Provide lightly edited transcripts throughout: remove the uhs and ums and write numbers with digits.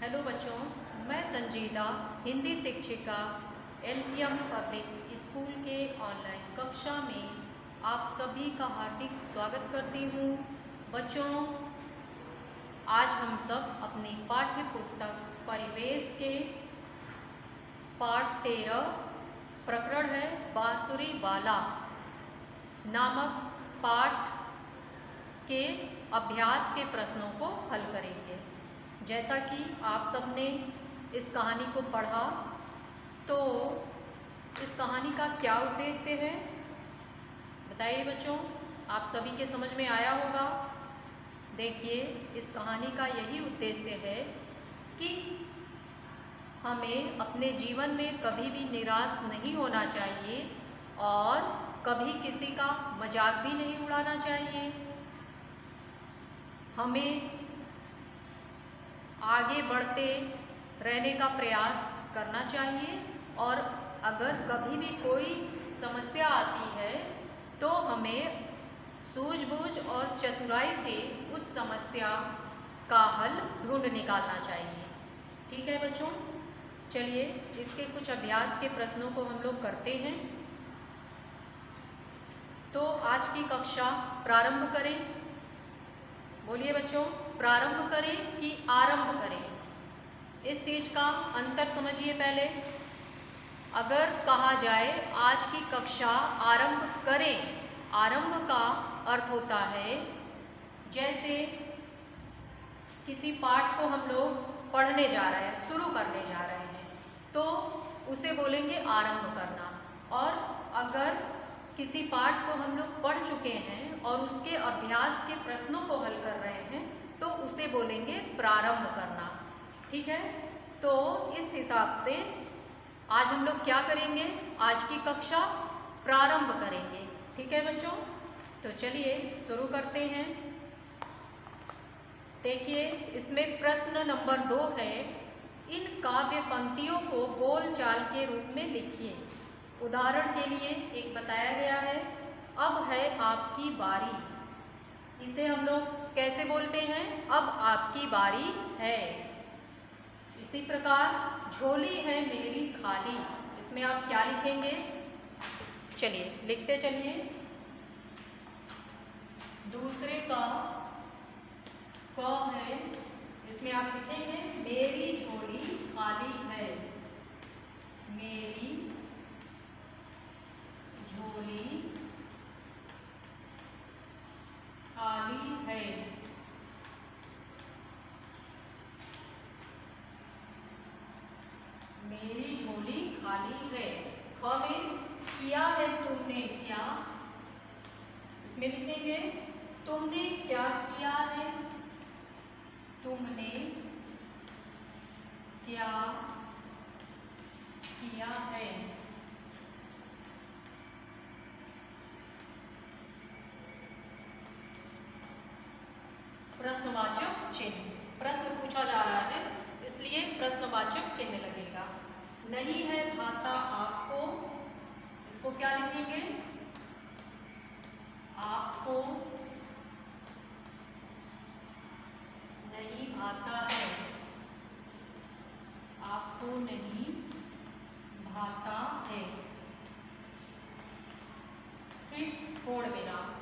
Hello बच्चों, मैं संजीदा हिंदी शिक्षिका एलपीएम पब्लिक स्कूल के ऑनलाइन कक्षा में आप सभी का हार्दिक स्वागत करती हूँ। बच्चों, आज हम सब अपनी पाठ्य पुस्तक परिवेश के पाठ 13 प्रकरण है बांसुरी वाला नामक पाठ के अभ्यास के प्रश्नों को हल करेंगे। जैसा कि आप सबने इस कहानी को पढ़ा, तो इस कहानी का क्या उद्देश्य है बताइए बच्चों, आप सभी के समझ में आया होगा। देखिए, इस कहानी का यही उद्देश्य है कि हमें अपने जीवन में कभी भी निराश नहीं होना चाहिए और कभी किसी का मजाक भी नहीं उड़ाना चाहिए। हमें आगे बढ़ते रहने का प्रयास करना चाहिए और अगर कभी भी कोई समस्या आती है तो हमें सूझबूझ और चतुराई से उस समस्या का हल ढूंढ निकालना चाहिए। ठीक है बच्चों, चलिए इसके कुछ अभ्यास के प्रश्नों को हम लोग करते हैं। तो आज की कक्षा प्रारंभ करें। बोलिए बच्चों, प्रारंभ करें कि आरंभ करें? इस चीज का अंतर समझिए पहले। अगर कहा जाए आज की कक्षा आरंभ करें, आरंभ का अर्थ होता है जैसे किसी पाठ को हम लोग पढ़ने जा रहे हैं, शुरू करने जा रहे हैं, तो उसे बोलेंगे आरंभ करना। और अगर किसी पाठ को हम लोग पढ़ चुके हैं और उसके अभ्यास के प्रश्नों को हल कर रहे हैं तो उसे बोलेंगे प्रारंभ करना। ठीक है, तो इस हिसाब से आज हम लोग क्या करेंगे, आज की कक्षा प्रारंभ करेंगे। ठीक है बच्चों, तो चलिए शुरू करते हैं। देखिए, इसमें प्रश्न नंबर 2 है, इन काव्य पंक्तियों को बोलचाल के रूप में लिखिए। उदाहरण के लिए एक बताया गया है, अब है आपकी बारी। इसे हम लोग कैसे बोलते हैं? अब आपकी बारी है। इसी प्रकार झोली है मेरी खाली, इसमें आप क्या लिखेंगे? चलिए लिखते चलिए। दूसरे का क है, इसमें आप लिखेंगे मेरी झोली खाली है। मेरी झोली खाली है। मेरी झोली खाली है। ख में किया है तुमने क्या, इसमें लिखेंगे तुमने क्या किया है। तुमने क्या किया है। प्रश्नवाचक चिन्ह, प्रश्न पूछा जा रहा है इसलिए प्रश्नवाचक चिन्ह लगेगा। नहीं है भाता आपको, इसको क्या लिखेंगे? आपको नहीं भाता है। आपको नहीं भाता है। ठीक, कोण विराम।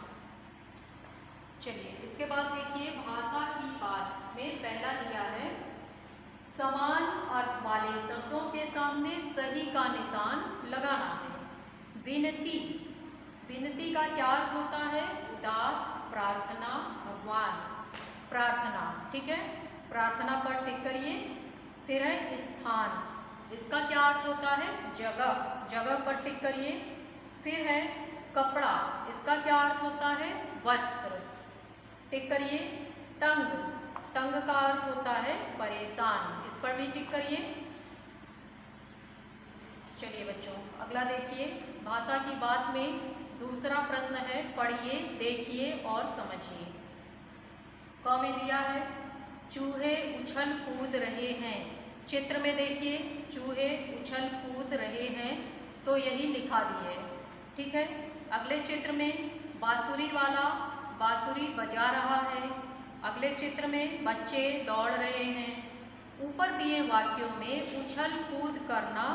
चलिए इसके बाद देखिए, भाषा की बात में पहला दिया है, समान अर्थ वाले शब्दों के सामने सही का निशान लगाना है। विनती, विनती का क्या अर्थ होता है? उदास, प्रार्थना, भगवान, प्रार्थना। ठीक है, प्रार्थना पर टिक करिए। फिर है स्थान, इसका क्या अर्थ होता है? जगह, जगह पर टिक करिए। फिर है कपड़ा, इसका क्या अर्थ होता है? वस्त्र, टिक करिए। तंग, तंग का अर्थ होता है परेशान, इस पर भी टिक करिए। चलिए बच्चों, अगला देखिए, भाषा की बात में दूसरा प्रश्न है, पढ़िए, देखिए और समझिए। क में दिया है, चूहे उछल कूद रहे हैं। चित्र में देखिए, चूहे उछल कूद रहे हैं, तो यही लिखा दिए है। ठीक है, अगले चित्र में बांसुरी वाला बांसुरी बजा रहा है। अगले चित्र में बच्चे दौड़ रहे हैं। ऊपर दिए वाक्यों में उछल कूद करना,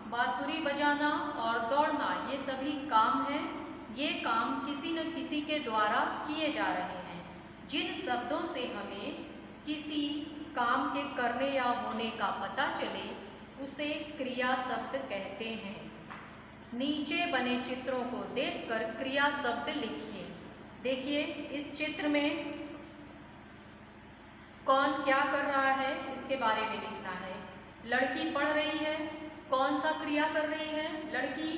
बांसुरी बजाना और दौड़ना ये सभी काम हैं। ये काम किसी न किसी के द्वारा किए जा रहे हैं। जिन शब्दों से हमें किसी काम के करने या होने का पता चले उसे क्रिया शब्द कहते हैं। नीचे बने चित्रों को देखकर क्रिया शब्द लिखिए। देखिए इस चित्र में कौन क्या कर रहा है इसके बारे में लिखना है। लड़की पढ़ रही है, कौन सा क्रिया कर रही है लड़की,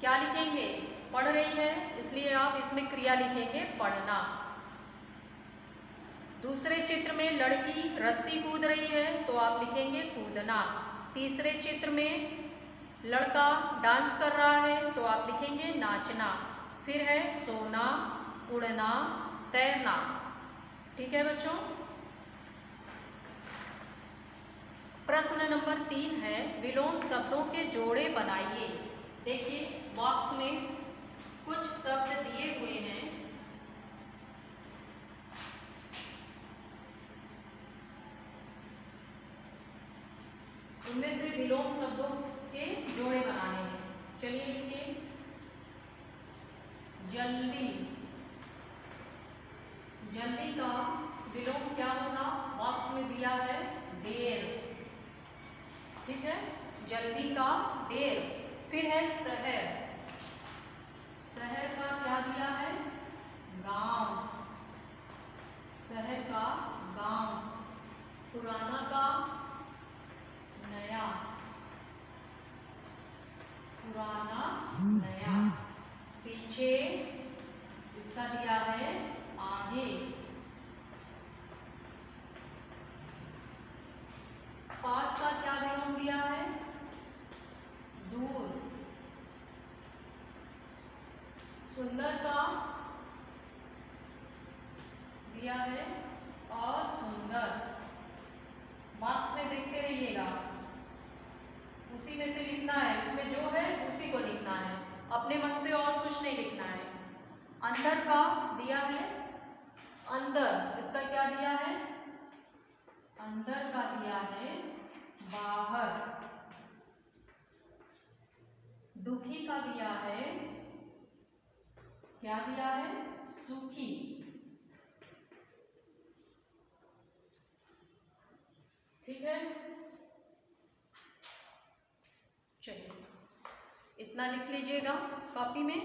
क्या लिखेंगे, पढ़ रही है, इसलिए आप इसमें क्रिया लिखेंगे पढ़ना। दूसरे चित्र में लड़की रस्सी कूद रही है तो आप लिखेंगे कूदना। तीसरे चित्र में लड़का डांस कर रहा है तो आप लिखेंगे नाचना। फिर है सोना, उड़ना, तैरना। ठीक है बच्चों। प्रश्न नंबर 3 है विलोम शब्दों के जोड़े बनाइए। देखिए बॉक्स में कुछ शब्द दिए हुए हैं, उनमें से विलोम शब्दों के जोड़े बनाने हैं। चलिए लिखिए जल्दी। जल्दी का विलोम क्या होगा, बॉक्स में दिया है देर। ठीक है, जल्दी का देर। फिर है शहर। शहर का क्या दिया है, गांव। शहर का गांव। पुराना का नया। पुराना नया। पीछे इसका दिया है आगे। पास का क्या विलोम दिया है, दूर। सुंदर का दिया है असुंदर। बॉक्स में देखते रहिएगा, उसी में से लिखना है, उसमें जो है उसी को लिखना है, अपने मन से और कुछ नहीं लिखना है। अंदर का दिया है अंदर, इसका क्या दिया है, अंदर का दिया है बाहर। दुखी का दिया है, क्या दिया है, सुखी। ठीक है, चलिए इतना लिख लीजिएगा कॉपी में।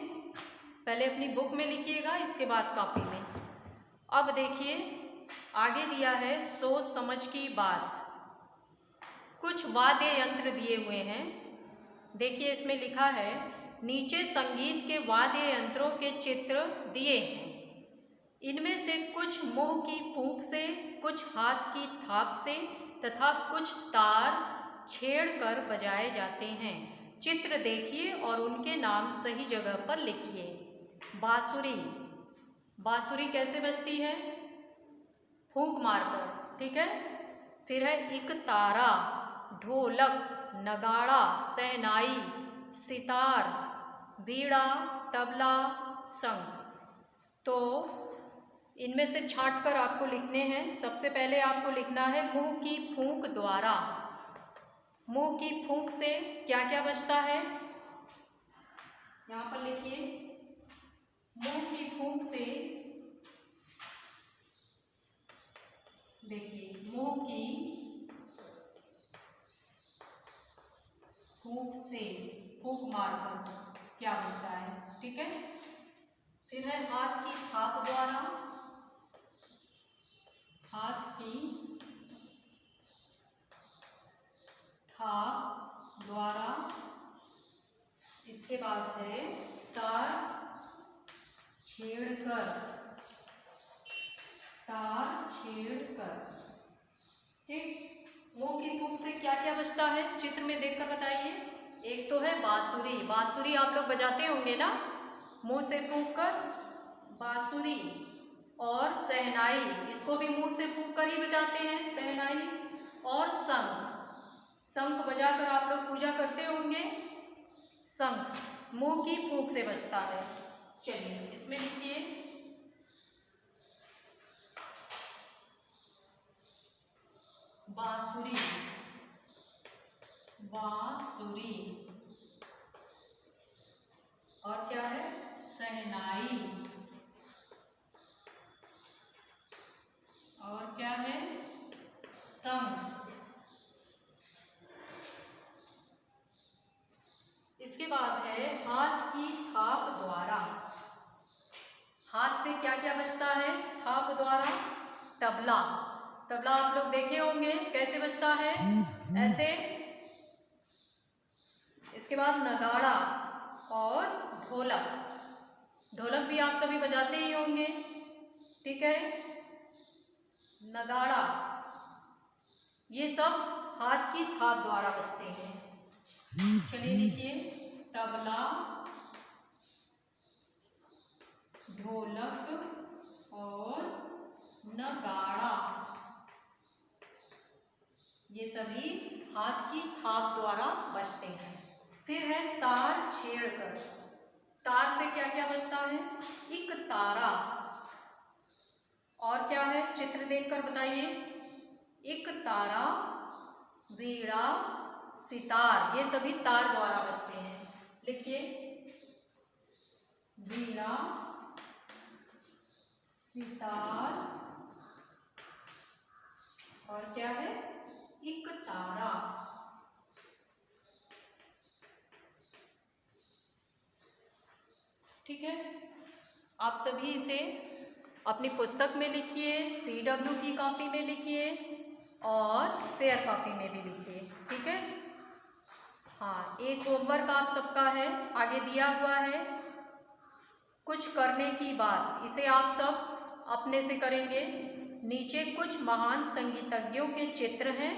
पहले अपनी बुक में लिखिएगा, इसके बाद कॉपी में। अब देखिए आगे दिया है सोच समझ की बात। कुछ वाद्य यंत्र दिए हुए हैं। देखिए इसमें लिखा है नीचे संगीत के वाद्य यंत्रों के चित्र दिए हैं। इनमें से कुछ मुंह की फूंक से, कुछ हाथ की थाप से तथा कुछ तार छेड़कर बजाए जाते हैं। चित्र देखिए और उनके नाम सही जगह पर लिखिए। बांसुरी। बांसुरी कैसे बजती है, फूंक मारकर। ठीक है। फिर है एक तारा, ढोलक, नगाड़ा, शहनाई, सितार, वीणा, तबला, शंख। तो इनमें से छांट कर आपको लिखने हैं। सबसे पहले आपको लिखना है मुंह की फूंक द्वारा। मुंह की फूंक से क्या क्या बजता है, यहाँ पर लिखिए। मुंह की फूंक से देखिए, मुंह की फूंक से, फूंक मारकर क्या बजता है। ठीक है। फिर है हाथ की थाप द्वारा। हाथ की थाप द्वारा। इसके बाद है तार छेड़कर। तार छेड़कर। ठीक। मुंह की फूंक से क्या क्या बजता है, चित्र में देखकर बताइए। एक तो है बांसुरी। बांसुरी आप लोग बजाते होंगे ना, मुंह से फूंक कर, बांसुरी। और शहनाई, इसको भी मुंह से फूंक कर ही बजाते हैं, शहनाई। और शंख। शंख बजाकर आप लोग पूजा करते होंगे। शंख मुंह की फूंक से बजता है। चलिए इसमें लिखिए बांसुरी, बांसुरी। और क्या है? शहनाई। और क्या है? शंख। इसके बाद है हाथ की थाप द्वारा। हाथ से क्या क्या बजता है थाप द्वारा? तबला। तबला आप लोग देखे होंगे कैसे बजता है, ऐसे। इसके बाद नगाड़ा और ढोलक। ढोलक भी आप सभी बजाते ही होंगे, ठीक है। नगाड़ा, ये सब हाथ की थाप द्वारा बजते हैं। चलिए लिखिए, तबला, ढोलक और नगाड़ा, ये सभी हाथ की थाप द्वारा बजते हैं। फिर है तार छेड़कर। तार से क्या क्या बजता है? एक तारा। और क्या है? चित्र देखकर बताइए। एक तारा, वीणा, सितार, ये सभी तार द्वारा बजते हैं। लिखिए, वीणा, सितार और क्या है? एक तारा। ठीक है, आप सभी इसे अपनी पुस्तक में लिखिए, CW की कॉपी में लिखिए और फेयर कॉपी में भी लिखिए, ठीक है। हाँ, एक होमवर्क आप सबका है, आगे दिया हुआ है, कुछ करने की बात। इसे आप सब अपने से करेंगे। नीचे कुछ महान संगीतज्ञों के चित्र हैं,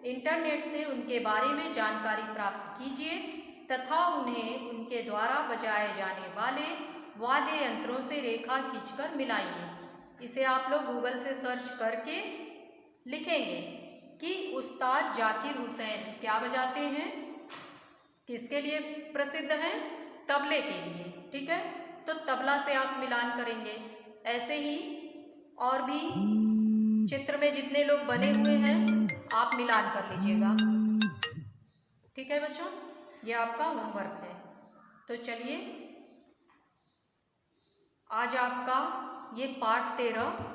इंटरनेट से उनके बारे में जानकारी प्राप्त कीजिए तथा उन्हें उनके द्वारा बजाए जाने वाले वाद्य यंत्रों से रेखा खींचकर मिलाइए। इसे आप लोग गूगल से सर्च करके लिखेंगे कि उस्ताद जाकिर हुसैन क्या बजाते हैं, किसके लिए प्रसिद्ध हैं? तबले के लिए, ठीक है। तो तबला से आप मिलान करेंगे। ऐसे ही और भी चित्र में जितने लोग बने हुए हैं आप मिलान कर लीजिएगा, ठीक है बच्चों। ये आपका होमवर्क है। तो चलिए, आज आपका ये पाठ 13